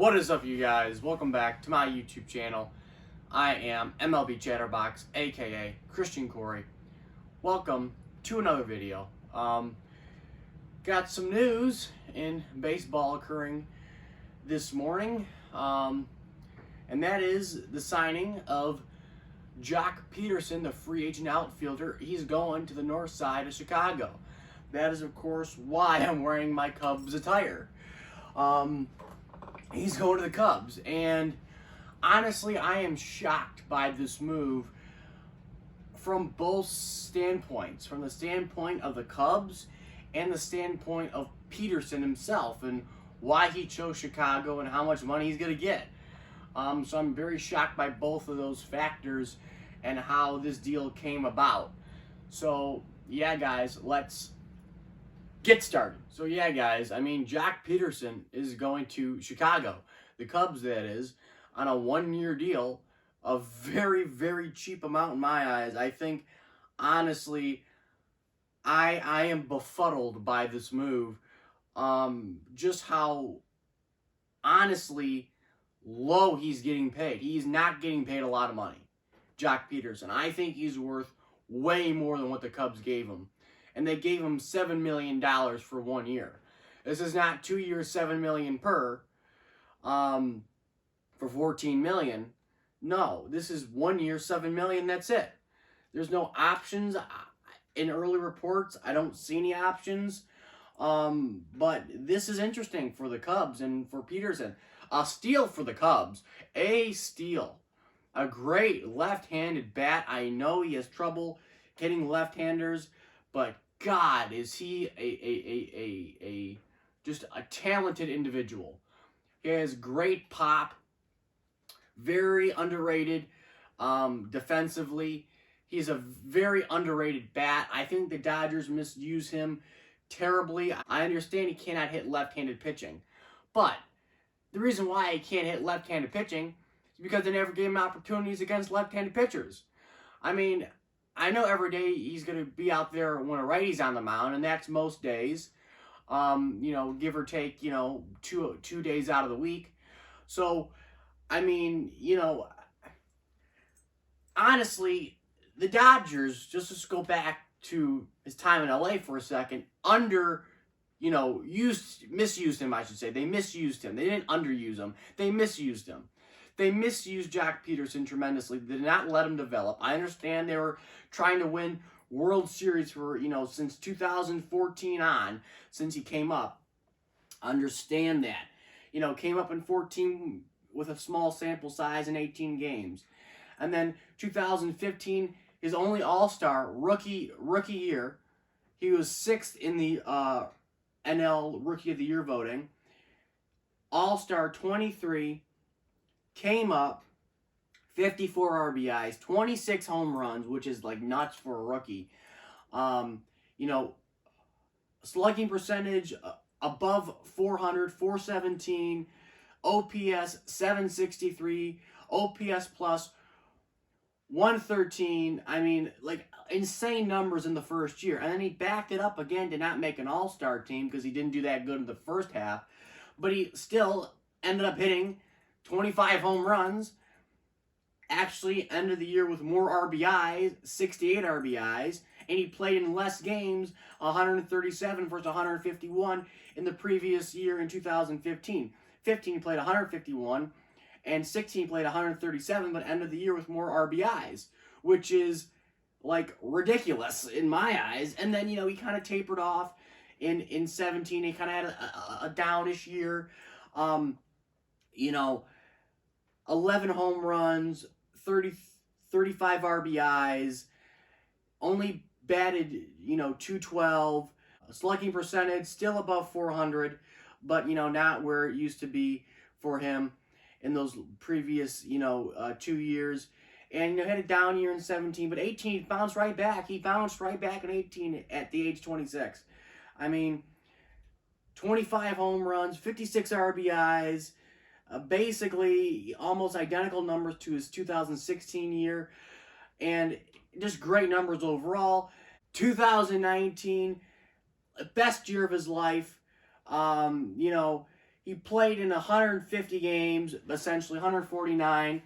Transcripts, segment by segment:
What is up, you guys? Welcome back to my YouTube channel. I am MLB Chatterbox, aka Christian Corey. Welcome to another video. Got some news in baseball occurring this morning, and that is the signing of Pederson, the free agent outfielder. He's going to the north side of Chicago. That is, of course, why I'm wearing my Cubs attire. He's going to the Cubs, and honestly, I am shocked by this move from both standpoints, from the standpoint of the Cubs and the standpoint of Pederson himself, and why he chose Chicago and how much money he's going to get. So I'm very shocked by both of those factors and how this deal came about. So yeah, guys, let's get started. So yeah, guys, I mean, Pederson is going to Chicago, the Cubs that is, on a one-year deal, a very, very cheap amount in my eyes. I think, honestly, I am befuddled by this move. Just how, honestly, low he's getting paid. He's not getting paid a lot of money, Pederson. I think he's worth way more than what the Cubs gave him. And they gave him $7 million for 1 year. This is not 2 years, $7 million per, for $14 million. No, this is 1 year, $7 million. That's it. There's no options in early reports. I don't see any options. But this is interesting for the Cubs and for Pederson. A steal for the Cubs. A steal. A great left-handed bat. I know he has trouble hitting left-handers, but God, is he just a talented individual. He has great pop, very underrated defensively. He's a very underrated bat. I think the Dodgers misuse him terribly. I understand he cannot hit left-handed pitching, but the reason why he can't hit left-handed pitching is because they never gave him opportunities against left-handed pitchers. I mean, I know every day he's going to be out there when a righty's on the mound, and that's most days, give or take, two days out of the week. So, I mean, honestly, the Dodgers, just to go back to his time in LA for a second, misused him, I should say. They misused him. They didn't underuse him. They misused him. They misused Pederson tremendously. They did not let him develop. I understand they were trying to win World Series for, since 2014 on, since he came up. Understand that. Came up in 14 with a small sample size in 18 games. And then 2015, his only All-Star rookie year. He was 6th in the NL Rookie of the Year voting. All-Star 23. Came up, 54 RBIs, 26 home runs, which is like nuts for a rookie. Slugging percentage above 400, 417, OPS 763, OPS plus 113. I mean, like, insane numbers in the first year. And then he backed it up again to not make an all-star team because he didn't do that good in the first half. But he still ended up hitting 25 home runs, actually ended the year with more RBIs, 68 RBIs, and he played in less games, 137 versus 151 in the previous year in 2015. 15 played 151, and 16 played 137, but ended the year with more RBIs, which is, like, ridiculous in my eyes. And then, he kind of tapered off in 17. He kind of had a downish year. 11 home runs, 35 RBIs, only batted, 212, slugging percentage still above 400, but, not where it used to be for him in those previous, 2 years. And, had a down year in 17, but 18, he bounced right back. He bounced right back in 18 at the age 26. I mean, 25 home runs, 56 RBIs, basically almost identical numbers to his 2016 year, and just great numbers overall. 2019, best year of his life. He played in 150 games, essentially 149.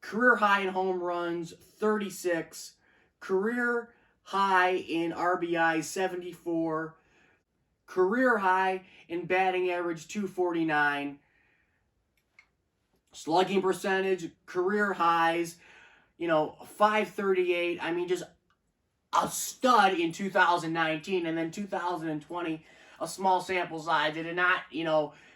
Career high in home runs, 36. Career high in RBI, 74. Career high in batting average, 249. Slugging percentage, career highs, 538. I mean, just a stud in 2019. And then 2020, a small sample size. They did not,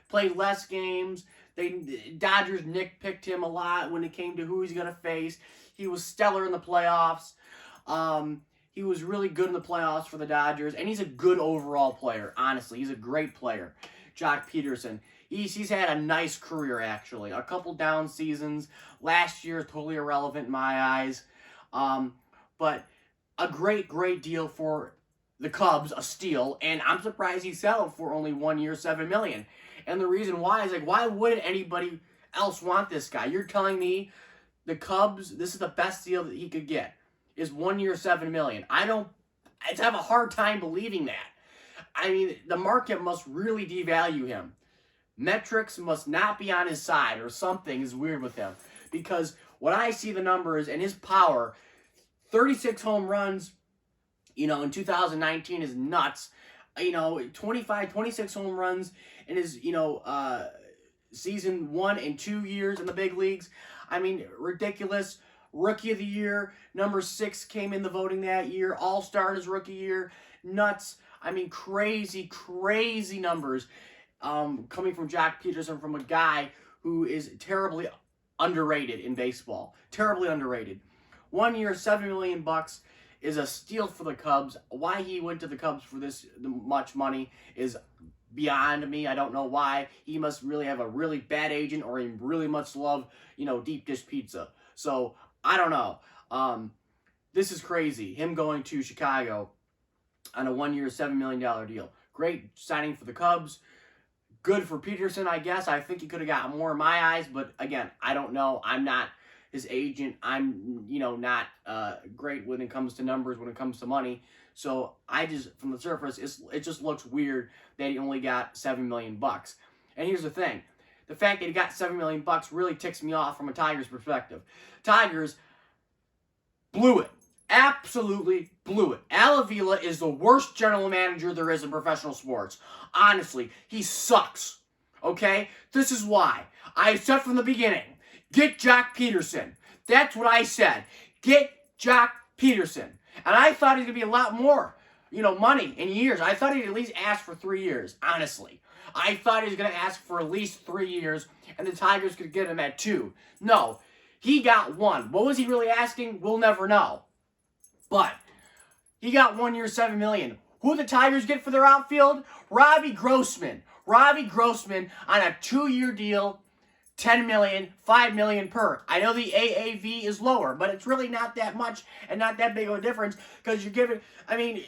played less games. Dodgers nitpicked him a lot when it came to who he's going to face. He was stellar in the playoffs. He was really good in the playoffs for the Dodgers, and he's a good overall player, honestly. He's a great player, Jock Pederson. He's had a nice career, actually. A couple down seasons. Last year, totally irrelevant in my eyes. But a great, great deal for the Cubs, a steal, and I'm surprised he settled for only 1 year, $7 million. And the reason why is, why wouldn't anybody else want this guy? You're telling me the Cubs, this is the best deal that he could get, is 1 year, $7 million. I have a hard time believing that. I mean, the market must really devalue him. Metrics must not be on his side, or something is weird with him. Because when I see the numbers and his power, 36 home runs, in 2019 is nuts. 26 home runs in his, season 1 and 2 years in the big leagues. I mean, ridiculous. Rookie of the year, number 6 came in the voting that year. All-Star his rookie year. Nuts. I mean, crazy, crazy numbers coming from Jock Pederson, from a guy who is terribly underrated in baseball. Terribly underrated. 1 year, $7 million is a steal for the Cubs. Why he went to the Cubs for this much money is beyond me. I don't know why. He must really have a really bad agent, or he really must love, deep dish pizza. So, I don't know. This is crazy. Him going to Chicago on a 1 year, $7 million deal. Great signing for the Cubs. Good for Pederson, I guess. I think he could have gotten more in my eyes, but again, I don't know. I'm not his agent. I'm, not great when it comes to numbers, when it comes to money. So I just, from the surface, it just looks weird that he only got $7 million. And here's the thing. The fact that he got $7 million really ticks me off from a Tigers perspective. Tigers blew it. Absolutely blew it. Al Avila is the worst general manager there is in professional sports. Honestly, he sucks. Okay? This is why. I said from the beginning, get Jock Pederson. That's what I said. Get Jock Pederson. And I thought he was going to be a lot more, money in years. I thought he'd at least ask for 3 years, honestly. I thought he was going to ask for at least 3 years, and the Tigers could get him at 2. No, he got 1. What was he really asking? We'll never know. But he got 1 year, $7 million. Who the Tigers get for their outfield? Robbie Grossman. Robbie Grossman on a 2-year deal, $10 million, $5 million per. I know the AAV is lower, but it's really not that much and not that big of a difference, because you're giving, you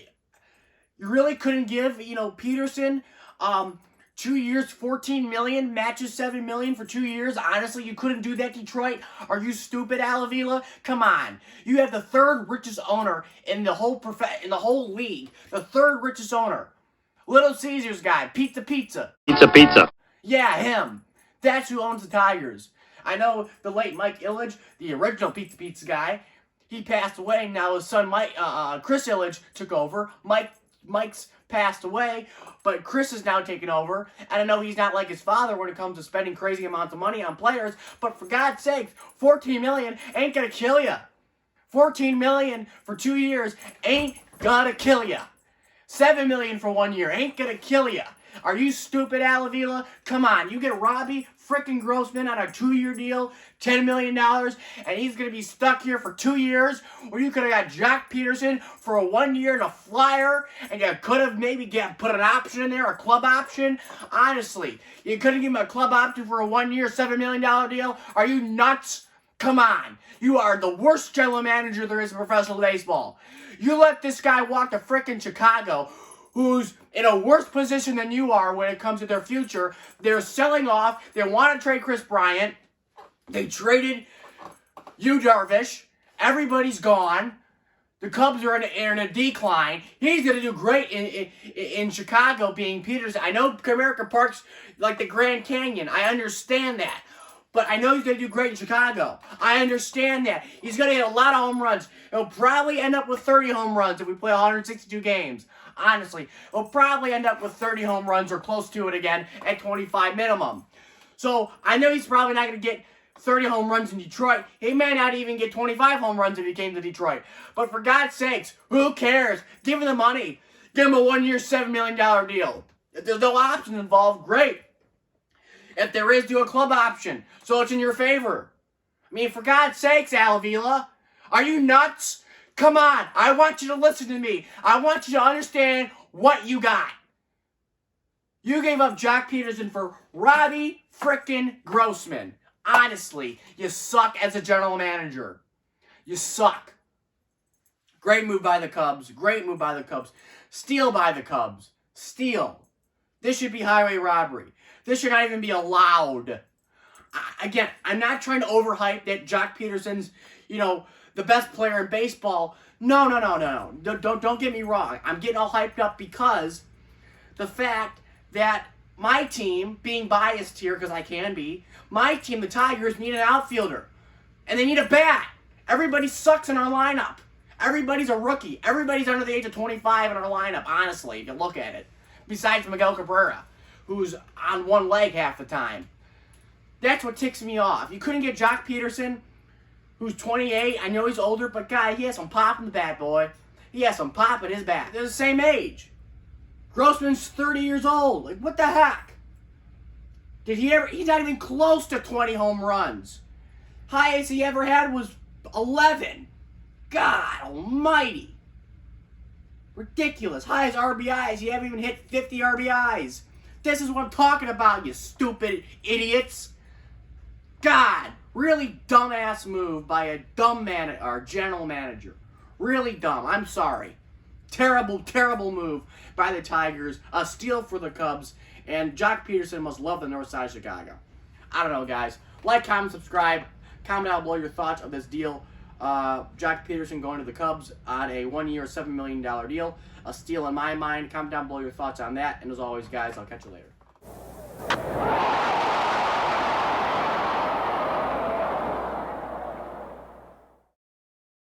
really couldn't give, Pederson 2 years, $14 million, matches $7 million for 2 years. Honestly, you couldn't do that, Detroit. Are you stupid, Al Avila? Come on. You have the 3rd richest owner in the whole league. The 3rd richest owner. Little Caesars guy, Pizza. Pizza. Yeah, him. That's who owns the Tigers. I know the late Mike Ilitch, the original Pizza guy. He passed away. Now his son Chris Ilitch took over. Mike's passed away, but Chris is now taking over. And I know he's not like his father when it comes to spending crazy amounts of money on players, but for God's sake, $14 million ain't gonna kill you. $14 million for 2 years ain't gonna kill you. $7 million for 1 year ain't gonna kill you. Are you stupid, Al Avila? Come on, you get Robbie frickin' Grossman on a 2-year deal, $10 million, and he's going to be stuck here for 2 years, or you could have got Jock Pederson for a 1 year and a flyer, and you could have maybe put an option in there, a club option. Honestly, you couldn't give him a club option for a 1 year, $7 million deal? Are you nuts? Come on. You are the worst general manager there is in professional baseball. You let this guy walk to frickin' Chicago, who's in a worse position than you are when it comes to their future. They're selling off. They want to trade Chris Bryant. They traded Yu Darvish. Everybody's gone. The Cubs are in a decline. He's going to do great in Chicago being Pederson. I know Comerica Park's like the Grand Canyon. I understand that. But I know he's going to do great in Chicago. I understand that. He's going to hit a lot of home runs. He'll probably end up with 30 home runs if we play 162 games. Honestly, he'll probably end up with 30 home runs or close to it again at 25 minimum. So I know he's probably not going to get 30 home runs in Detroit. He may not even get 25 home runs if he came to Detroit. But for God's sakes, who cares? Give him the money. Give him a 1-year, $7 million deal. If there's no option involved, great. If there is, do a club option, so it's in your favor. I mean, for God's sakes, Al Avila, are you nuts? Come on, I want you to listen to me. I want you to understand what you got. You gave up Jock Pederson for Robbie frickin' Grossman. Honestly, you suck as a general manager. You suck. Great move by the Cubs. Great move by the Cubs. Steal by the Cubs. Steal. This should be highway robbery. This should not even be allowed. Again, I'm not trying to overhype that Jock Pederson's, the best player in baseball. No. Don't get me wrong. I'm getting all hyped up because the fact that my team, being biased here because I can be, my team, the Tigers, need an outfielder. And they need a bat. Everybody sucks in our lineup. Everybody's a rookie. Everybody's under the age of 25 in our lineup, honestly, if you look at it. Besides Miguel Cabrera, who's on one leg half the time. That's what ticks me off. You couldn't get Jock Pederson, who's 28. I know he's older, but God, he has some pop in the bat, boy. He has some pop in his bat. They're the same age. Grossman's 30 years old. Like, what the heck? Did he ever? He's not even close to 20 home runs. Highest he ever had was 11. God almighty. Ridiculous. Highest RBIs. You haven't even hit 50 RBIs. This is what I'm talking about, you stupid idiots. God, really dumbass move by a dumb general manager. Really dumb. I'm sorry. Terrible, terrible move by the Tigers. A steal for the Cubs. And Jock Pederson must love the north side of Chicago. I don't know, guys. Like, comment, subscribe. Comment down below your thoughts of this deal. Jock Pederson going to the Cubs on a 1-year, $7 million deal. A steal in my mind. Comment down below your thoughts on that. And as always, guys, I'll catch you later.